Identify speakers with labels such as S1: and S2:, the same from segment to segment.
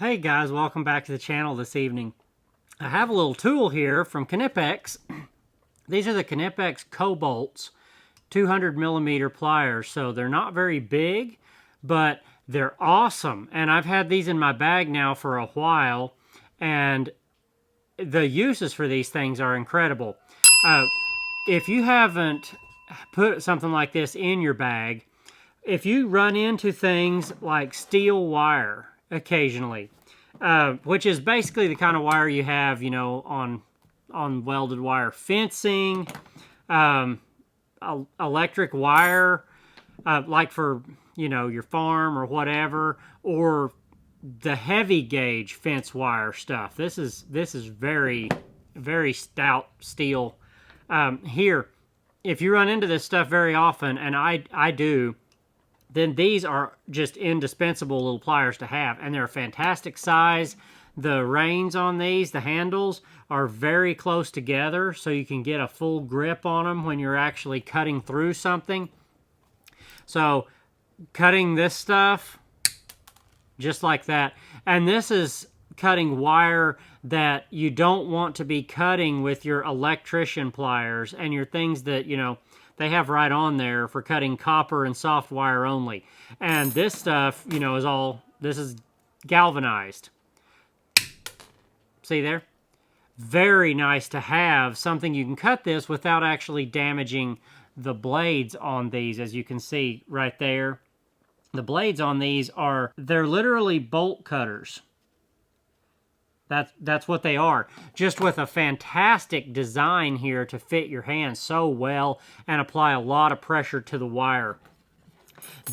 S1: Hey guys, welcome back to the channel this evening. I have a little tool here from Knipex. These are the Knipex CoBolts 200mm pliers. So they're not very big, but they're awesome. And I've had these in my bag now for a while, and the uses for these things are incredible. If you haven't put something like this in your bag, if you run into things like steel wire occasionally, which is basically the kind of wire you have, you know, on welded wire fencing, electric wire, like for, you know, your farm or whatever, or the heavy gauge fence wire stuff. This is very, very stout steel. Here, if you run into this stuff very often, and I do, then these are just indispensable little pliers to have, and they're a fantastic size. The reins on these, the handles, are very close together, so you can get a full grip on them when you're actually cutting through something. So, cutting this stuff, just like that. And this is cutting wire that you don't want to be cutting with your electrician pliers and your things that, you know, they have right on there for cutting copper and soft wire only. And this stuff, you know, this is galvanized. See there? Very nice to have something you can cut this without actually damaging the blades on these, as you can see right there. The blades on these they're literally bolt cutters. That's what they are. Just with a fantastic design here to fit your hand so well and apply a lot of pressure to the wire.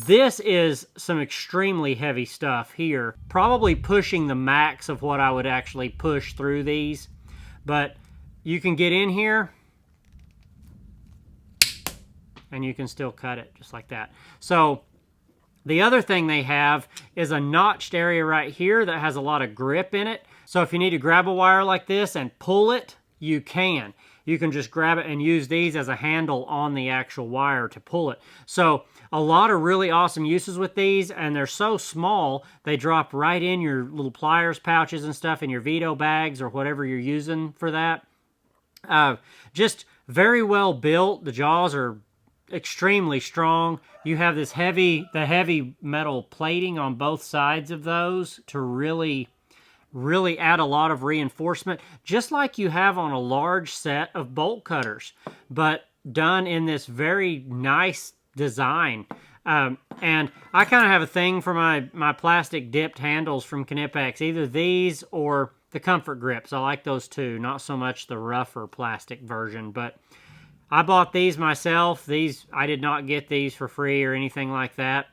S1: This is some extremely heavy stuff here. Probably pushing the max of what I would actually push through these. But you can get in here and you can still cut it just like that. So the other thing they have is a notched area right here that has a lot of grip in it. So if you need to grab a wire like this and pull it, you can. You can just grab it and use these as a handle on the actual wire to pull it. So a lot of really awesome uses with these, and they're so small, they drop right in your little pliers pouches and stuff in your Veto bags or whatever you're using for that. Just very well built. The jaws are extremely strong. You have this heavy metal plating on both sides of those to really add a lot of reinforcement, just like you have on a large set of bolt cutters, but done in this very nice design. And I kind of have a thing for my plastic dipped handles from Knipex, either these or the Comfort Grips. I like those too, not so much the rougher plastic version, but I bought these myself. I did not get these for free or anything like that.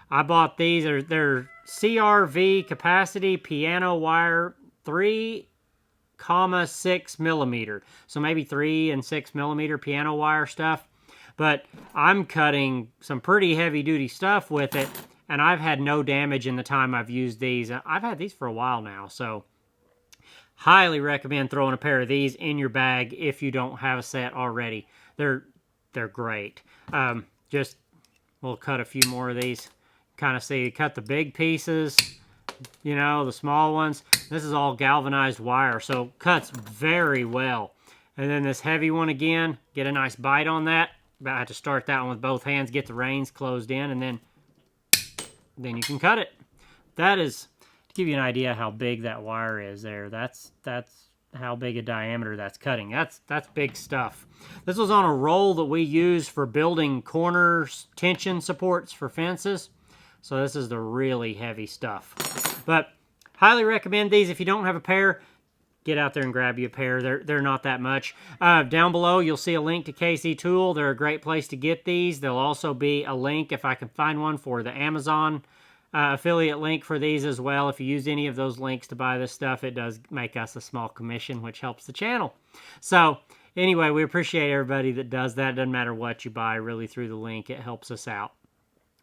S1: I bought these. They're CRV capacity piano wire 3,6mm. So maybe 3 and 6mm piano wire stuff. But I'm cutting some pretty heavy duty stuff with it, and I've had no damage in the time I've used these. I've had these for a while now, so highly recommend throwing a pair of these in your bag if you don't have a set already. They're great. We'll cut a few more of these. Kind of see, cut the big pieces, you know, the small ones. This is all galvanized wire, so cuts very well. And then this heavy one again, get a nice bite on that. About have to start that one with both hands, get the reins closed in, and then you can cut it. That is, to give you an idea how big that wire is there, that's how big a diameter that's cutting. That's big stuff. This was on a roll that we use for building corners, tension supports for fences. So this is the really heavy stuff. But highly recommend these. If you don't have a pair, get out there and grab you a pair. They're not that much. Down below, you'll see a link to KC Tool. They're a great place to get these. There'll also be a link, if I can find one, for the Amazon affiliate link for these as well. If you use any of those links to buy this stuff, it does make us a small commission, which helps the channel. So anyway, we appreciate everybody that does that. It doesn't matter what you buy, really, through the link. It helps us out.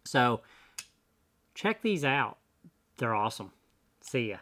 S1: So check these out. They're awesome. See ya.